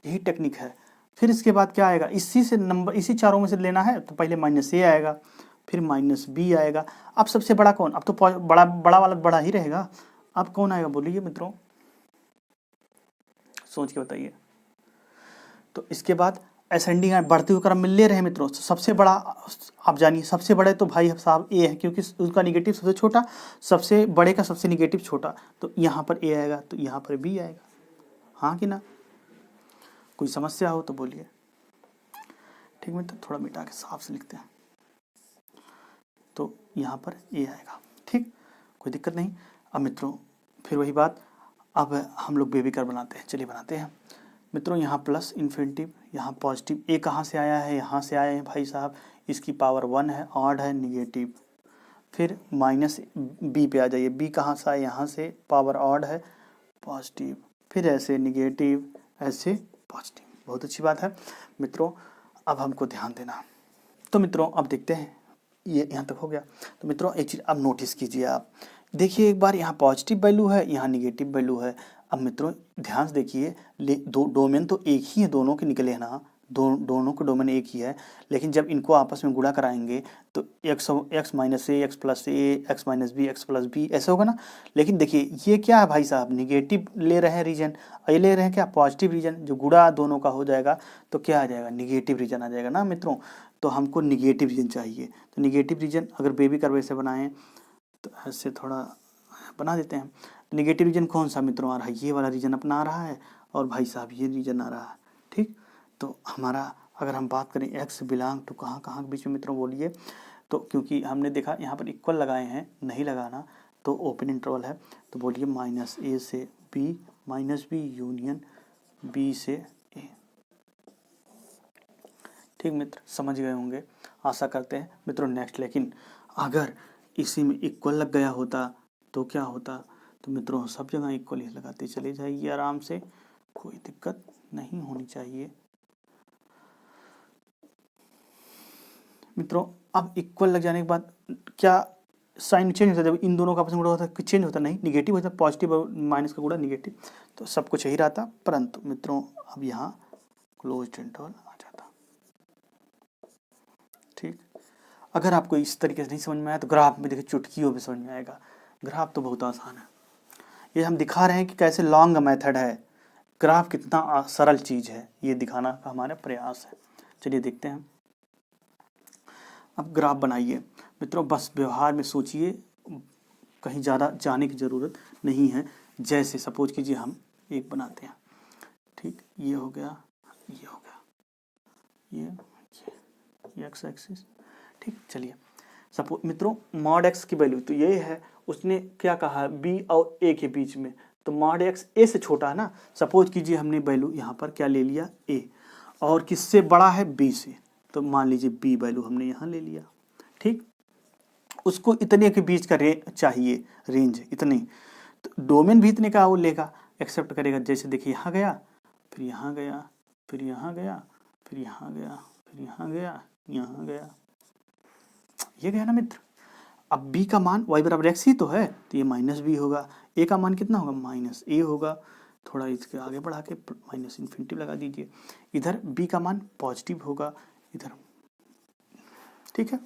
यही टेक्निक है। फिर इसके बाद क्या आएगा, इसी से नंबर, इसी चारों में से लेना है तो पहले -a आएगा, फिर -b आएगा। अब सबसे बड़ा कौन? अब तो बड़ा वाला बड़ा ही रहेगा। अब कौन आएगा बोलिए मित्रों, सोच के बताइए। तो इसके बाद असेंडिंग बढ़ते हुए क्रम में ले रहे हैं मित्रों। सबसे बड़ा आप जानिए, सबसे बड़े तो भाई साहब ए है, क्योंकि उसका निगेटिव सबसे छोटा, सबसे बड़े का सबसे निगेटिव छोटा, तो यहाँ पर ए आएगा तो यहाँ पर बी आएगा। हाँ कि ना? कोई समस्या हो तो बोलिए। ठीक मित्र, थोड़ा मिटा के साफ से लिखते हैं, तो यहाँ पर ए आएगा। ठीक, कोई दिक्कत नहीं। अब मित्रों फिर वही बात, अब हम लोग बेबी कर्व बनाते हैं। चलिए बनाते हैं मित्रों। यहाँ प्लस इन्फिनिटिव, यहाँ पॉजिटिव, ए कहाँ से आया है? यहाँ से आया है भाई साहब, इसकी पावर 1 है, ऑड है, निगेटिव। फिर माइनस बी पे आ जाइए, बी कहाँ से आया? यहाँ से, पावर ऑड है, पॉजिटिव, फिर ऐसे निगेटिव, ऐसे पॉजिटिव। बहुत अच्छी बात है मित्रों। अब हमको ध्यान देना, तो मित्रों अब देखते हैं, ये यहाँ तक हो गया। तो मित्रों एक चीज़ अब नोटिस कीजिए, आप देखिए एक बार, यहाँ पॉजिटिव वैल्यू है, यहाँ निगेटिव वैल्यू है। अब मित्रों ध्यान से देखिए, दो डोमेन तो एक ही है, दोनों के निकले हैं ना, दोनों के डोमेन एक ही है, लेकिन जब इनको आपस में गुणा कराएंगे तो x minus a, x plus a, x minus b, x plus b, ऐसा होगा ना। लेकिन देखिए ये क्या है भाई साहब, निगेटिव ले रहे हैं रीजन, ये ले रहे हैं क्या पॉजिटिव रीजन, जो गुणा दोनों का हो जाएगा तो क्या आ जाएगा, निगेटिव रीजन आ जाएगा ना मित्रों। तो हमको निगेटिव रीजन चाहिए, तो निगेटिव रीजन अगर बेबी कर्व ऐसे बनाएं तो ऐसे थोड़ा बना देते हैं। निगेटिव रीजन कौन सा मित्रों आ रहा है, ये वाला रीजन अपना आ रहा है, और भाई साहब ये रीजन आ रहा है। ठीक, तो हमारा अगर हम बात करें एक्स बिलोंग टू कहाँ कहाँ के बीच में मित्रों बोलिए, तो क्योंकि हमने देखा यहाँ पर इक्वल लगाए हैं, नहीं लगाना तो ओपन इंटरवल है, तो बोलिए माइनस ए से b, minus b union b से ए। ठीक मित्र, समझ गए होंगे आशा करते हैं मित्रों। नेक्स्ट, लेकिन अगर इसी में इक्वल लग गया होता तो क्या होता, तो मित्रों सब जगह इक्वल ही लगाते चले जाइए आराम से, कोई दिक्कत नहीं होनी चाहिए मित्रों। अब इक्वल लग जाने के बाद क्या साइन चेंज होता है, जब इन दोनों का आपस में गुणा होता है चेंज होता नहीं, निगेटिव होता है, पॉजिटिव और माइनस का गुणा निगेटिव, तो सब कुछ यही रहता। परंतु मित्रों अब यहाँ क्लोज्ड इंटरवल आ जाता। ठीक, अगर आपको इस तरीके से नहीं समझ में आया तो ग्राफ में देखिए चुटकियों में समझ में आएगा। ग्राफ तो बहुत आसान है, ये हम दिखा रहे हैं कि कैसे लॉन्ग मेथड है, ग्राफ कितना सरल चीज़ है, ये दिखाना का हमारा प्रयास है। चलिए देखते हैं, अब ग्राफ बनाइए मित्रों, बस व्यवहार में सोचिए, कहीं ज़्यादा जाने की ज़रूरत नहीं है। जैसे सपोज कीजिए हम एक बनाते हैं, ठीक, ये हो गया, ये हो गया, ये एक्स एक्सिस। ठीक, चलिए सपोज मित्रों मॉड एक्स की वैल्यू तो ये है, उसने क्या कहा बी और ए के बीच में, तो मॉड एक्स ए से छोटा है ना। सपोज कीजिए हमने वैल्यू यहाँ पर क्या ले लिया ए, और किससे बड़ा है बी से, तो मान लीजिए बी वैल्यू हमने यहाँ ले लिया। ठीक, उसको इतने के बीच का चाहिए रेंज, इतने, तो डोमेन भी इतने का वो लेगा, एक्सेप्ट करेगा। जैसे देखिए यहाँ गया, फिर यहाँ गया, फिर यहाँ गया, फिर यहाँ गया, फिर यहाँ गया, यहाँ गया, ये गया ना मित्र। अब b का मान y बराबर x ही तो है, तो ये माइनस बी होगा, a का मान कितना होगा माइनस ए होगा, थोड़ा इसके आगे बढ़ा के माइनस इन्फिनिटी लगा दीजिए, इधर b का मान पॉजिटिव होगा इधर। ठीक है,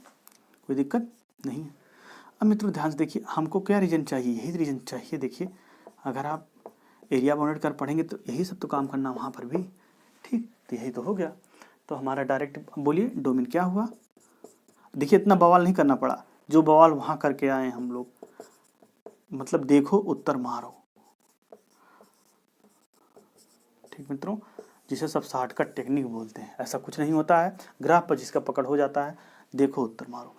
कोई दिक्कत नहीं है। अब मित्रों ध्यान से देखिए, हमको क्या रीजन चाहिए, यही रीजन चाहिए। देखिए अगर आप एरिया बाउंडेड कर पढ़ेंगे तो यही सब तो काम करना वहाँ पर भी। ठीक, तो यही तो हो गया, तो हमारा डायरेक्ट बोलिए डोमेन क्या हुआ। देखिए इतना बवाल नहीं करना पड़ा, जो बवाल वहाँ करके आए हम लोग, मतलब देखो उत्तर मारो। ठीक मित्रों, जिसे सब शॉर्टकट टेक्निक बोलते हैं, ऐसा कुछ नहीं होता है, ग्राफ पर जिसका पकड़ हो जाता है देखो उत्तर मारो।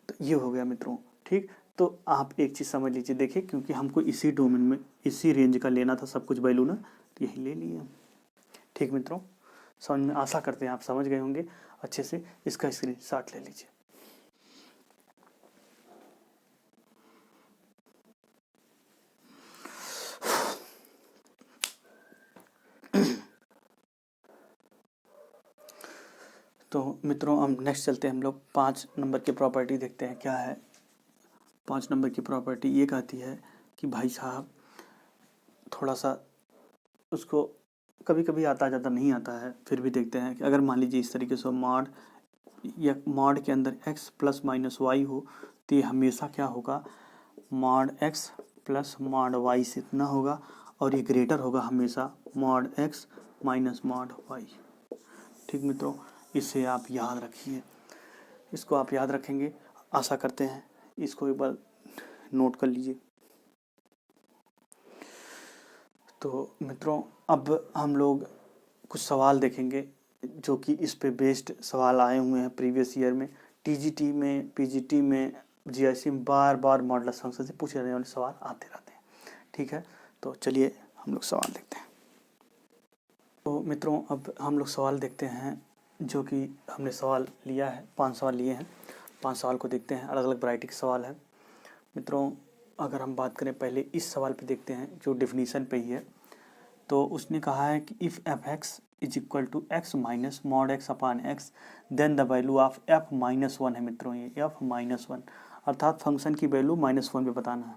तो ये हो गया मित्रों। ठीक, तो आप एक चीज़ समझ लीजिए, देखिए क्योंकि हमको इसी डोमेन में इसी रेंज का लेना था सब कुछ वैल्यू ना, तो यही ले लिए। ठीक मित्रों, समझ में, आशा करते हैं आप समझ गए होंगे अच्छे से। इसका स्क्रीनशॉट ले लीजिए। तो मित्रों हम नेक्स्ट चलते हैं, हम लोग 5 नंबर की प्रॉपर्टी देखते हैं क्या है। 5 नंबर की प्रॉपर्टी ये कहती है कि भाई साहब थोड़ा सा उसको कभी कभी आता ज़्यादा नहीं आता है, फिर भी देखते हैं कि अगर मान लीजिए इस तरीके से मॉड या मॉड के अंदर x प्लस माइनस वाई हो, तो ये हमेशा क्या होगा mod x plus mod y से इतना होगा, और ये ग्रेटर होगा हमेशा mod x minus mod y. ठीक मित्रों, इसे आप याद रखिए, इसको आप याद रखेंगे आशा करते हैं, इसको एक बार नोट कर लीजिए। तो मित्रों अब हम लोग कुछ सवाल देखेंगे जो कि इस पे बेस्ड सवाल आए हुए हैं प्रीवियस ईयर में, टीजीटी में, पीजीटी में, जीआईसी में बार बार मॉडुलस फंक्शन से पूछे जाने वाले सवाल आते रहते हैं। ठीक है, तो चलिए हम लोग सवाल देखते हैं। तो मित्रों अब हम लोग सवाल देखते हैं, जो कि हमने सवाल लिया है, 5 सवाल लिए हैं, 5 सवाल को देखते हैं, अलग अलग वैरायटी के सवाल हैं मित्रों। अगर हम बात करें पहले इस सवाल पे देखते हैं जो डेफिनीशन पे ही है, तो उसने कहा है कि if f x is equal to x minus mod x upon x then the value of f minus 1 है मित्रों, ये एफ माइनस 1 अर्थात फंक्शन की वैल्यू -1 पे बताना है।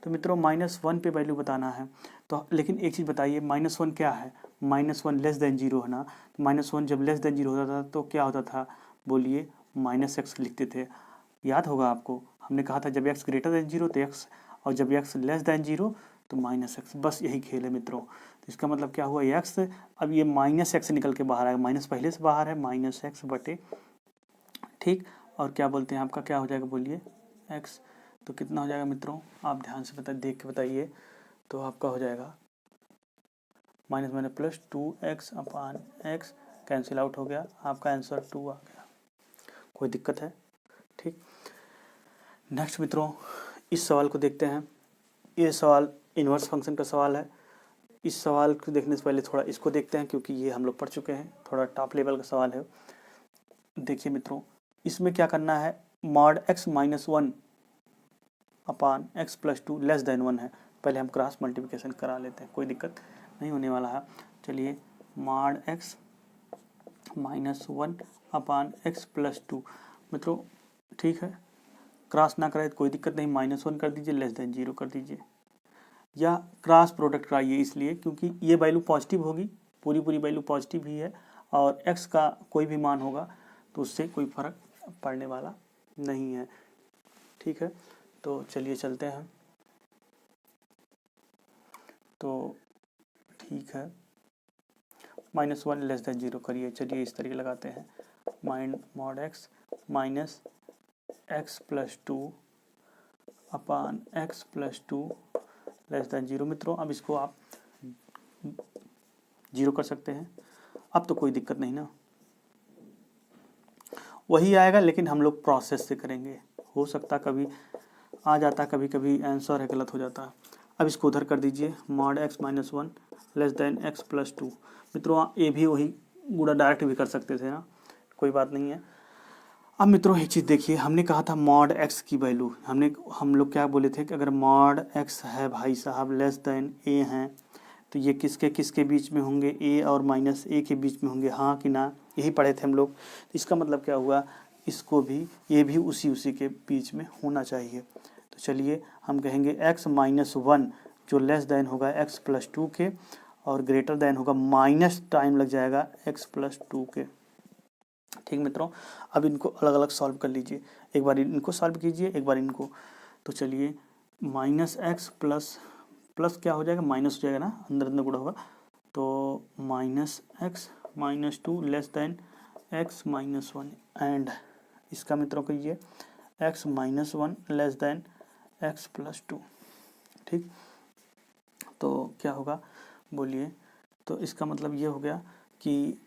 तो मित्रों -1 पे वैल्यू बताना है, तो लेकिन एक चीज़ बताइए -1 क्या है, -1 लेस देन 0 है ना, -1 जब लेस देन 0 होता था तो क्या होता था बोलिए -x लिखते थे, याद होगा आपको, हमने कहा था जब x ग्रेटर देन 0 तो x, और जब x लेस देन 0 तो -x। बस यही खेल है मित्रों। तो इसका मतलब क्या हुआ, x, अब ये -x निकल के बाहर आएगा, माइनस पहले से बाहर है, -x बटे, ठीक, और क्या बोलते हैं आपका क्या हो जाएगा बोलिए, x। तो कितना हो जाएगा मित्रों, आप ध्यान से देख के बताइए। तो आपका हो जाएगा माइनस माइनस प्लस 2x अपान x, कैंसिल आउट हो गया, आपका आंसर 2 आ गया। कोई दिक्कत है, ठीक। नेक्स्ट मित्रों, इस सवाल को देखते हैं। ये सवाल इन्वर्स फंक्शन का सवाल है। इस सवाल को देखने से पहले थोड़ा इसको देखते हैं, क्योंकि ये हम लोग पढ़ चुके हैं, थोड़ा टॉप लेवल का सवाल है। देखिए मित्रों, इसमें क्या करना है, मॉड x माइनस 1 अपान x प्लस 2 लेस देन 1 है। पहले हम क्रॉस मल्टीप्लिकेशन करा लेते हैं, कोई दिक्कत नहीं होने वाला है। चलिए, मॉड x माइनस 1 अपान x प्लस 2, मित्रों ठीक है, क्रॉस ना कराए तो कोई दिक्कत नहीं, -1 कर दीजिए, लेस देन 0 कर दीजिए, या क्रॉस प्रोडक्ट कराइए, इसलिए क्योंकि ये वैल्यू पॉजिटिव होगी, पूरी वैल्यू पॉजिटिव ही है, और x का कोई भी मान होगा तो उससे कोई फर्क पड़ने वाला नहीं है, ठीक है। तो चलिए चलते हैं। तो ठीक है, -1 लेस देन 0 करिए। चलिए इस तरीके लगाते हैं, mod x minus x plus 2 अपान x प्लस 2 लेस देन 0। मित्रों अब इसको आप 0 कर सकते हैं, अब तो कोई दिक्कत नहीं ना, वही आएगा, लेकिन हम लोग प्रोसेस से करेंगे, हो सकता कभी आ जाता, कभी कभी आंसर है गलत हो जाता। अब इसको उधर कर दीजिए, mod x minus 1 less than x plus 2। मित्रों ये भी वही गुणा डायरेक्ट भी कर सकते थे ना, कोई बात नहीं है। अब मित्रों एक चीज़ देखिए, हमने कहा था मॉड x की वैल्यू, हम लोग क्या बोले थे कि अगर मॉड x है भाई साहब लेस देन a हैं, तो ये किसके बीच में होंगे, a और -a के बीच में होंगे, हाँ कि ना, यही पढ़े थे हम लोग। इसका मतलब क्या हुआ, इसको भी, ये भी उसी के बीच में होना चाहिए। तो चलिए हम कहेंगे x माइनस 1 जो लेस देन होगा x प्लस 2 के, और ग्रेटर देन होगा, माइनस टाइम लग जाएगा x प्लस 2 के, ठीक मित्रों। अब इनको अलग अलग सॉल्व कर लीजिए, एक बार इनको सॉल्व कीजिए, एक बार इनको। तो चलिए, -x प्लस क्या हो जाएगा, माइनस हो जाएगा ना, अंदर गुणा होगा, तो -x minus 2 less than x minus 1, and इसका मित्रों कहिए x minus 1 less than x plus 2, ठीक। तो क्या होगा बोलिए, तो इसका मतलब ये हो गया कि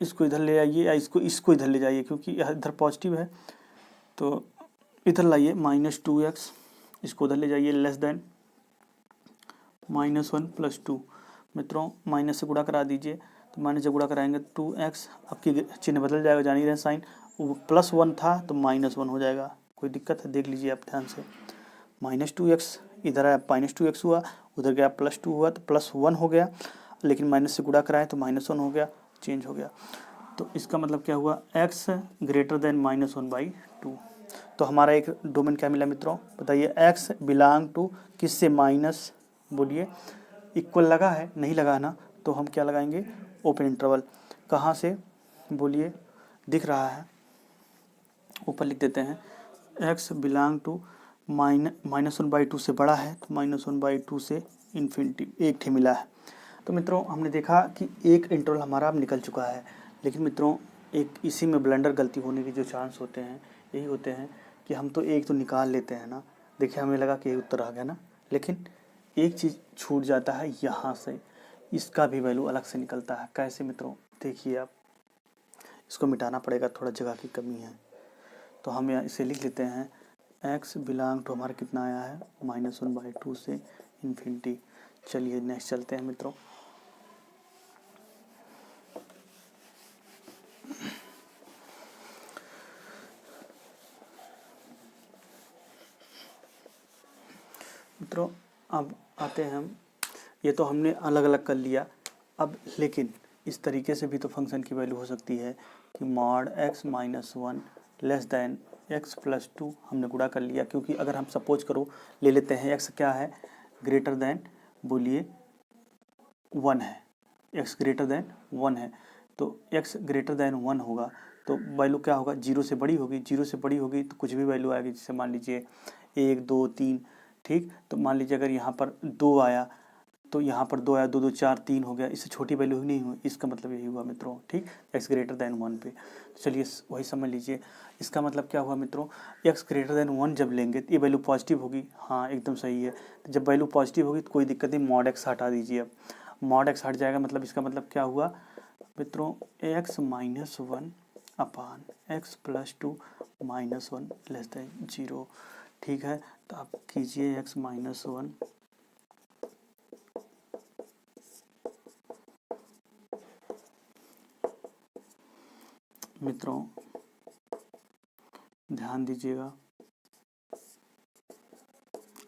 इसको इधर ले आइए, या इसको इधर ले जाइए, क्योंकि इधर पॉजिटिव है, तो इधर लाइए -2x, इसको उधर ले जाइए, लेस देन -1 प्लस 2। मित्रों माइनस से गुणा करा दीजिए, तो माइनस से गुणा कराएंगे 2x, आपकी चिन्ह बदल जाएगा, जान ही रहे साइन, वो +1 था तो -1 हो जाएगा, कोई दिक्कत है, देख लीजिए आप ध्यान से, -2x इधर आया, -2x हुआ, उधर गया +2 हुआ तो +1 हो गया, लेकिन माइनस से गुणा कराए तो -1 हो गया, चेंज हो गया। तो इसका मतलब क्या हुआ, x ग्रेटर देन -1/2। तो हमारा एक डोमेन क्या मिला मित्रों, बताइए, x बिलोंग टू किससे, माइनस, बोलिए, इक्वल लगा है, नहीं लगा ना, तो हम क्या लगाएंगे, ओपन इंटरवल, कहाँ से बोलिए, दिख रहा है, ऊपर लिख देते हैं, x बिलोंग टू -1/2 से बड़ा है, तो -1/2 से इन्फिनिटी, एक ठे मिला है। तो मित्रों हमने देखा कि एक इंटरवल हमारा अब निकल चुका है, लेकिन मित्रों एक इसी में ब्लंडर गलती होने की जो चांस होते हैं, यही होते हैं कि हम तो एक तो निकाल लेते हैं ना, देखिए हमें लगा कि ये उत्तर आ गया ना, लेकिन एक चीज़ छूट जाता है यहाँ से, इसका भी वैल्यू अलग से निकलता है। कैसे मित्रों, देखिए आप, इसको मिटाना पड़ेगा, थोड़ा जगह की कमी है, तो हम यहाँ इसे लिख लेते हैं, x बिलोंग टू हमारा कितना आया है, -1/2 से इन्फिनिटी। चलिए नेक्स्ट चलते हैं मित्रों। मित्रों अब आते हैं हम, ये तो हमने अलग अलग कर लिया, अब लेकिन इस तरीके से भी तो फंक्शन की वैल्यू हो सकती है कि mod x minus 1 less than x plus 2, हमने गुणा कर लिया, क्योंकि अगर हम सपोज करो ले लेते हैं x क्या है, ग्रेटर देन, बोलिए 1 है, x ग्रेटर देन 1 है, तो x ग्रेटर देन 1 होगा तो वैल्यू क्या होगा, 0 से बड़ी होगी, 0 से बड़ी होगी तो कुछ भी वैल्यू आएगी, जैसे मान लीजिए 1 2 3, ठीक। तो मान लीजिए अगर यहाँ पर 2 आया तो यहाँ पर 2 आया, 2 2 4 3 हो गया, इससे छोटी वैल्यू ही नहीं हुई, इसका मतलब यही हुआ मित्रों, ठीक, x ग्रेटर देन 1 पे। चलिए वही समझ लीजिए, इसका मतलब क्या हुआ मित्रों, x ग्रेटर देन 1 जब लेंगे तो ये वैल्यू पॉजिटिव होगी, हाँ एकदम सही है। तो जब वैल्यू पॉजिटिव होगी तो कोई दिक्कत नहीं, मॉड x हटा दीजिए। अब मॉड x हट जाएगा, मतलब इसका मतलब क्या हुआ मित्रों, x माइनस 1 अपान x plus 2 minus 1 less than 0, ठीक है। तो आप कीजिए x माइनस 1 मित्रों ध्यान दीजिएगा,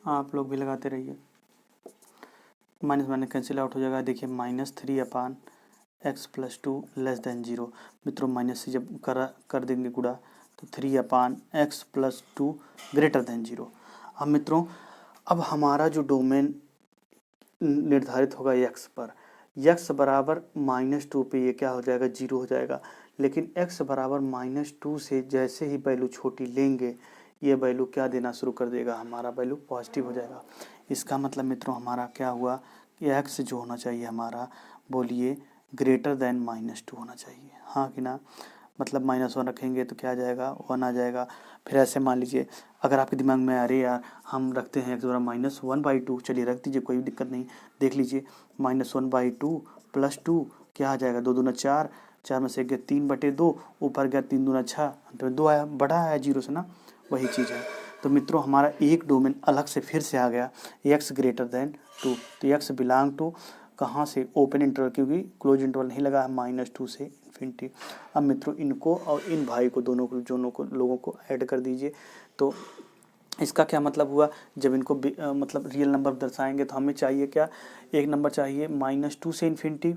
आप लोग भी लगाते रहिए, माइनस माइनस कैंसिल आउट हो जाएगा। देखिए -3 अपान x प्लस 2 लेस देन 0, मित्रों माइनस से जब कर देंगे गुणा तो 3 अपान x प्लस 2 ग्रेटर देन 0। अब मित्रों अब हमारा जो डोमेन निर्धारित होगा x पर, x बराबर -2 पे ये क्या हो जाएगा, 0 हो जाएगा। लेकिन x बराबर -2 से जैसे ही वैल्यू छोटी लेंगे ये वैल्यू क्या देना शुरू कर देगा, हमारा वैल्यू पॉजिटिव हो जाएगा। इसका मतलब मित्रों हमारा क्या हुआ कि x जो होना चाहिए हमारा, बोलिए ग्रेटर देन -2 होना चाहिए, हाँ कि ना। मतलब -1 रखेंगे तो क्या आ जाएगा, 1 आ जाएगा। फिर ऐसे मान लीजिए अगर आपके दिमाग में अरे यार हम रखते हैं x बराबर -1/2, चलिए रख दीजिए, कोई दिक्कत नहीं। देख लीजिए -1/2 प्लस 2 क्या आ जाएगा, 2 दूना 4, 4 में से गया 3/2, ऊपर गया 3 दूना 6, तो 2 आया, बड़ा आया 0 से ना, वही चीज़ है। तो मित्रों हमारा एक डोमेन अलग से फिर से आ गया, x ग्रेटर देन 2। तो x बिलोंग टू कहाँ से, ओपन इंटरवल, क्योंकि क्लोज इंटरवल नहीं लगा है, -2 से इन्फिनिटी। अब मित्रों इनको और इन भाई को दोनों को लोगों को ऐड कर दीजिए। तो इसका क्या मतलब हुआ, जब इनको मतलब रियल नंबर दर्शाएंगे तो हमें चाहिए क्या, एक नंबर चाहिए -2 से इन्फिनिटी,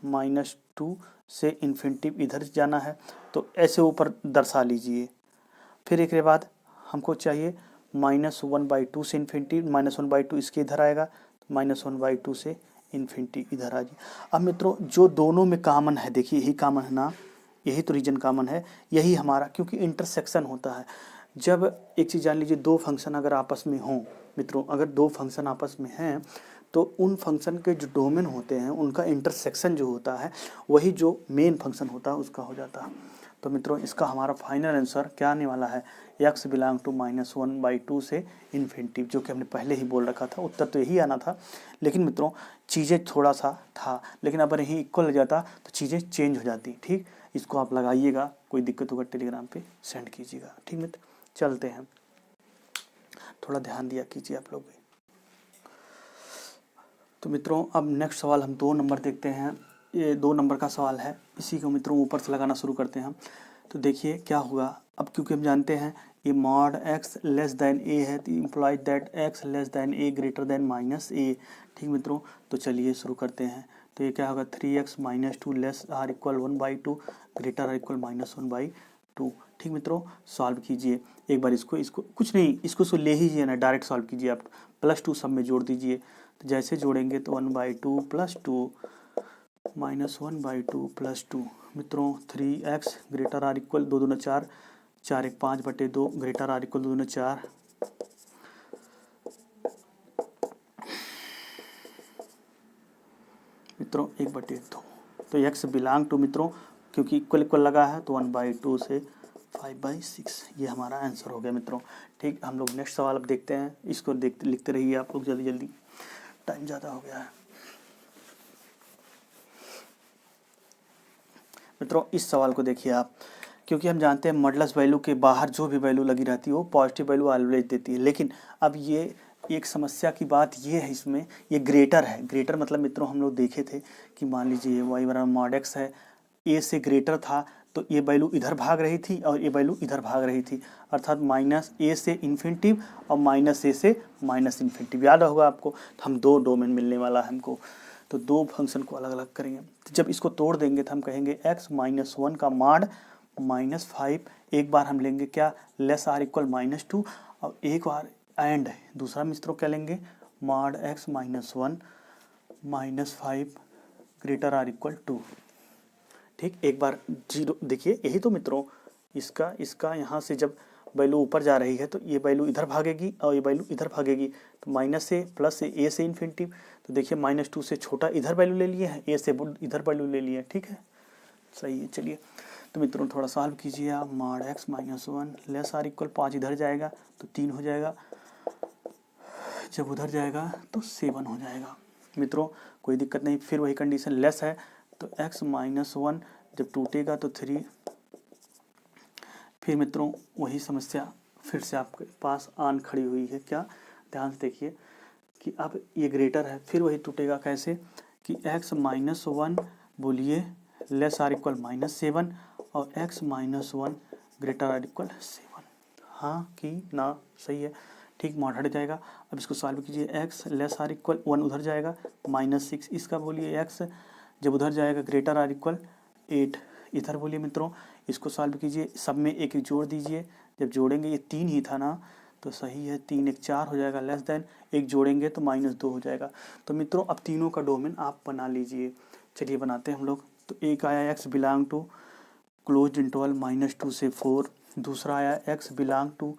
-2 से इन्फिनिटी इधर जाना है तो ऐसे ऊपर दर्शा लीजिए। फिर एक के बाद हमको चाहिए -1/2 से इन्फिनिटी, -1/2 इसके इधर आएगा, -1/2 से इन्फिनिटी इधर आ जाए। अब मित्रों जो दोनों में कॉमन है, देखिए यही कॉमन है ना, यही तो रीजन कॉमन है, यही हमारा, क्योंकि इंटरसेक्शन होता है। जब एक चीज़ जान लीजिए, दो फंक्शन अगर आपस में हों मित्रों, अगर दो फंक्शन आपस में हैं तो उन फंक्शन के जो डोमेन होते हैं उनका इंटरसेक्शन जो होता है वही जो मेन फंक्शन होता है उसका हो जाता है। तो मित्रों इसका हमारा फाइनल आंसर क्या आने वाला है, x बिलोंग टू -1/2 से इन्फिनिटी, जो कि हमने पहले ही बोल रखा था, उत्तर तो यही आना था। लेकिन मित्रों चीज़ें थोड़ा सा था, लेकिन अगर यही इक्वल हो जाता तो चीज़ें चेंज हो जाती, ठीक। इसको आप लगाइएगा, कोई दिक्कत होगा टेलीग्राम पे सेंड कीजिएगा, ठीक मित्र। चलते हैं, थोड़ा ध्यान दिया कीजिए आप लोग भी। तो मित्रों अब नेक्स्ट सवाल हम 2 नंबर देखते हैं, ये 2 नंबर का सवाल है, इसी को मित्रों ऊपर से लगाना शुरू करते हैं हम। तो देखिए क्या हुआ, अब क्योंकि हम जानते हैं ये mod x less than a है तो employees that x less than a greater than -a, ठीक मित्रों। तो चलिए शुरू करते हैं। तो ये क्या होगा, 3x - 2 less or equal 1/2 greater or equal -1/2, ठीक मित्रों। सॉल्व कीजिए एक बार, इसको कुछ नहीं, इसको ले हीजिए ना, डायरेक्ट सॉल्व कीजिए आप, +2 सब में जोड़ दीजिए। तो जैसे जोड़ेंगे तो 1/2 + 2 -1/2 + 2 मित्रों, 3x ग्रेटर आर इक्वल 2 दूना 4, 4 1 5/2 ग्रेटर आर इक्वल 2 दूना 4, मित्रों 1/2। तो x बिलोंग टू मित्रों, क्योंकि इक्वल इक्वल लगा है तो 1/2 से 5/6, ये हमारा आंसर हो गया मित्रों, ठीक। हम लोग नेक्स्ट सवाल अब देखते हैं, इसको लिखते रहिए आप लोग जल्दी जल्दी, टाइम ज़्यादा हो गया है मित्रों। इस सवाल को देखिए आप, क्योंकि हम जानते हैं मॉडुलस वैल्यू के बाहर जो भी वैल्यू लगी रहती है वो पॉजिटिव वैल्यू ऑलवेज देती है। लेकिन अब ये एक समस्या की बात ये है, इसमें ये ग्रेटर है। ग्रेटर मतलब मित्रों हम लोग देखे थे कि मान लीजिए y बराबर मॉड x है, a से ग्रेटर था तो ये वैल्यू इधर भाग रही थी और ये वैल्यू इधर भाग रही थी, अर्थात -a से इन्फिनिटिव और -a से -इन्फिनिटिव, याद होगा आपको। तो हम 2 डोमेन मिलने वाला है हमको, तो 2 फंक्शन को अलग अलग करेंगे। तो जब इसको तोड़ देंगे तो हम कहेंगे x - 1 का मॉड -5, एक बार हम लेंगे क्या, लेस आर इक्वल -2, और एक बार एंड दूसरा मित्रों क्या लेंगे, mod x - 1 -5 greater or equal 2, ठीक, एक बार जीरो देखिए, यही तो मित्रों इसका यहाँ से जब वैल्यू ऊपर जा रही है तो ये वैल्यू इधर भागेगी और ये वैल्यू इधर भागेगी, तो माइनस से प्लस से ए से इन्फिनिटी, तो देखिए -2 से छोटा इधर वैल्यू ले लिए हैं, ए से इधर वैल्यू ले लिए हैं। ठीक है, सही है। चलिए तो मित्रों थोड़ा सॉल्व कीजिए आप। Mod x - 1 less or equal 5 इधर जाएगा तो 3 हो जाएगा, जब उधर जाएगा तो 7 हो जाएगा। मित्रों कोई दिक्कत नहीं, फिर वही कंडीशन लेस है तो x - 1 जब टूटेगा तो 3। फिर मित्रों वही समस्या फिर से आपके पास आन खड़ी हुई है। क्या, ध्यान से देखिए कि अब ये ग्रेटर है, फिर वही टूटेगा कैसे कि x - 1 बोलिए लेस आर इक्वल -7 और x - 1 ग्रेटर आर इक्वल 7। हाँ कि ना, सही है। ठीक, मॉड हट जाएगा। अब इसको सॉल्व कीजिए, x लेस आर इक्वल 1 उधर जाएगा -6, इसका बोलिए x जब उधर जाएगा ग्रेटर आर इक्वल 8 इधर बोलिए। मित्रों इसको सॉल्व कीजिए, सब में एक जोड़ दीजिए, जब जोड़ेंगे ये 3 ही था ना, तो सही है, 3 1 4 हो जाएगा, लेस देन एक जोड़ेंगे तो -2 हो जाएगा। तो मित्रों अब तीनों का डोमेन आप बना लीजिए। चलिए बनाते हैं हम लोग। तो एक आया x belong to close interval -2 से 4, दूसरा आया x बिलोंग टू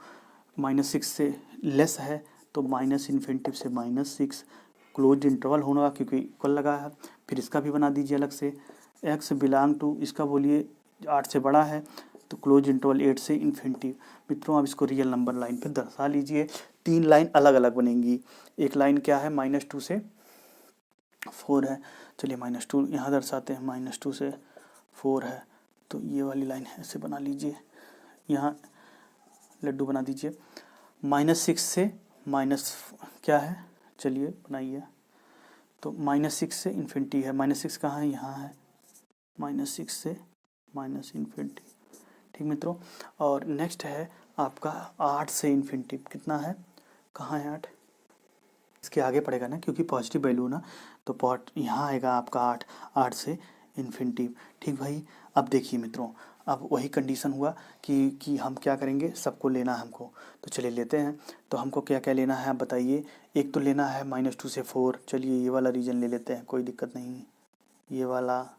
-6 से लेस है तो -∞ से -6 क्लोज इंटरवल होगा क्योंकि इक्वल लगा है। फिर इसका भी बना दीजिए अलग से, x बिलोंग टू इसका बोलिए 8 से बड़ा है तो क्लोज इंटरवल 8 से इन्फिनिटी। मित्रों अब इसको रियल नंबर लाइन पे दर्शा लीजिए। 3 लाइन अलग अलग बनेंगी। एक लाइन क्या है, -2 से 4 है। चलिए -2 यहाँ दर्शाते हैं, -2 से 4 है तो ये वाली लाइन है, ऐसे बना लीजिए। यहाँ लड्डू बना दीजिए। -6 से माइनस क्या है, चलिए बनाइए। तो -6 से इन्फिनिटी है, -6 कहाँ है, यहाँ है, -6 से इन्फिनिटी। ठीक मित्रों, और नेक्स्ट है आपका 8 से इन्फिनिटी। कितना है, कहाँ है 8, इसके आगे पड़ेगा ना क्योंकि पॉजिटिव वैल्यू ना, तो पॉट यहाँ आएगा आपका 8 से इन्फिनिटी। ठीक भाई, अब देखिए मित्रों, अब वही कंडीशन हुआ कि हम क्या करेंगे, सबको लेना है हमको, तो चलिए लेते हैं। तो हमको क्या क्या लेना है आप बताइए। एक तो लेना है -2 से 4, चलिए ये वाला रीजन ले लेते हैं, कोई दिक्कत नहीं, ये वाला।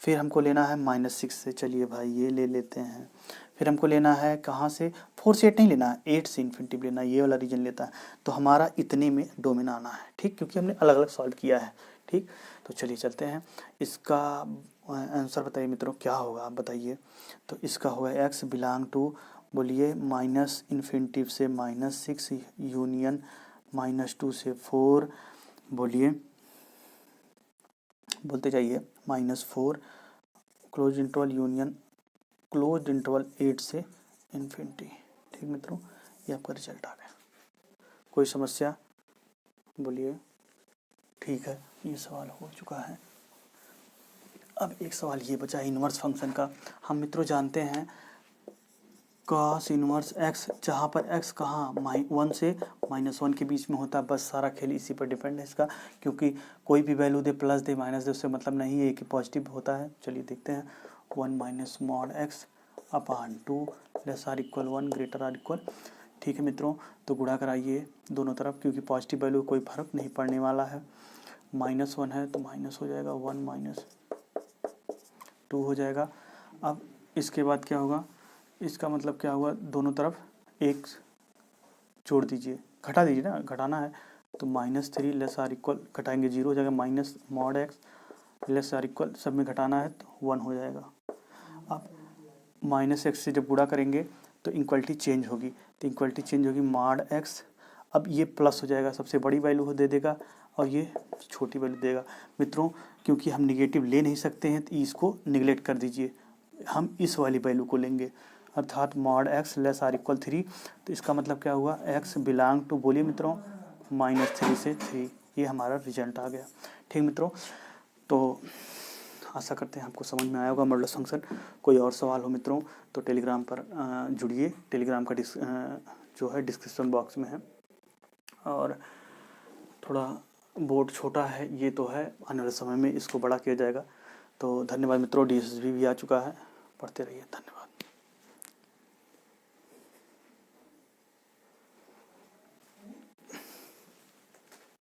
फिर हमको लेना है -6 से, चलिए भाई ये ले लेते हैं। फिर हमको लेना है कहाँ से, 4 से 8 नहीं लेना है, 8 से इन्फिनिटी लेना है, ये वाला रीजन लेता है। तो हमारा इतने में डोमेन आना है। ठीक, क्योंकि हमने अलग अलग सॉल्व किया है। ठीक, तो चलिए चलते हैं। इसका आंसर बताइए मित्रों क्या होगा, आप बताइए। तो इसका होगा x बिलोंग टू बोलिए -∞ से -6 यूनियन -2 से 4, बोलिए बोलते जाइए, -4 close interval union close interval 8 से इन्फिनिटी। ठीक मित्रों, ये आपका रिजल्ट आ गया। कोई समस्या बोलिए। ठीक है, ये सवाल हो चुका है। अब एक सवाल ये बचा है इन्वर्स फंक्शन का। हम मित्रों जानते हैं cos इन्वर्स x, जहाँ पर x कहाँ 1 से -1 के बीच में होता है। बस सारा खेल इसी पर डिपेंड है इसका, क्योंकि कोई भी वैल्यू दे, प्लस दे माइनस दे, उससे मतलब नहीं है कि पॉजिटिव होता है। चलिए देखते हैं, 1 - mod x upon 2 less or equal 1 greater or equal. ठीक है मित्रों, तो गुणा कराइए दोनों तरफ, क्योंकि पॉजिटिव वैल्यू कोई फर्क नहीं पड़ने वाला है। -1 है तो माइनस हो जाएगा, 1 - 2 हो जाएगा। अब इसके बाद क्या होगा, इसका मतलब क्या हुआ, दोनों तरफ एक जोड़ दीजिए, घटा दीजिए ना, घटाना है तो -3 लेस आर इक्वल, घटाएंगे 0 हो जाएगा, minus mod x less or equal, सब में घटाना है तो 1 हो जाएगा। अब -x से जब गुणा करेंगे तो इक्वलिटी चेंज होगी, तो इक्वलिटी चेंज होगी mod x, अब ये प्लस हो जाएगा, सबसे बड़ी वैल्यू दे देगा और ये छोटी वैल्यू देगा। मित्रों क्योंकि हम निगेटिव ले नहीं सकते हैं तो इसको निगलेक्ट कर दीजिए, हम इस वाली वैल्यू को लेंगे, अर्थात mod x less or equal 3। तो इसका मतलब क्या हुआ, x बिलोंग टू बोलिए मित्रों -3 से 3, ये हमारा रिजल्ट आ गया। ठीक मित्रों, तो आशा करते हैं आपको समझ में आया होगा मॉडुलस फंक्शन। कोई और सवाल हो मित्रों तो टेलीग्राम पर जुड़िए, टेलीग्राम का जो है डिस्क्रिप्शन बॉक्स में है। और थोड़ा बोर्ड छोटा है ये तो है, आने वाले समय में इसको बड़ा किया जाएगा। तो धन्यवाद मित्रों, DSSB भी आ चुका है, पढ़ते रहिए, धन्यवाद।